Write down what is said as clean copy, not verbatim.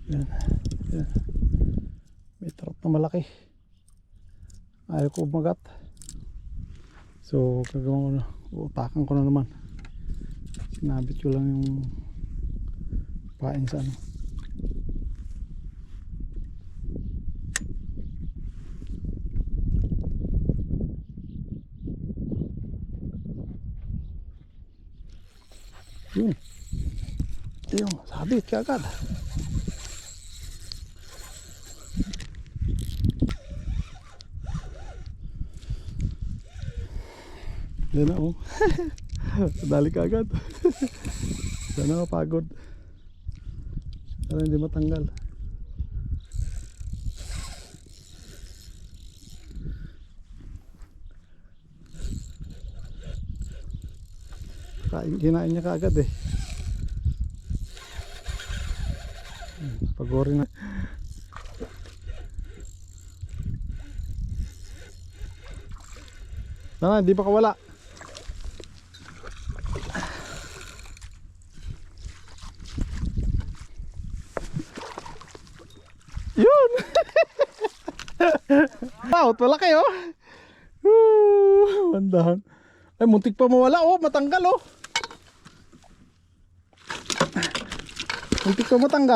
Yan. Yan. May trap na malaki. Ayaw ko umagat. So gagawin ko na, utakan ko na naman. Sinabit ko lang yung pain sa ano. Yun. Yung sabit kagad. Yan na oh. Dali kagad. Sana kapagod. Sana hindi matanggal. Kinain niya kaagad eh. Pagori na. Sana hindi pa kawala. Yun. Out, wala kayo. Mandahan. Ay, muntik pa mawala oh, matanggal oh. Muntik pa matanggal.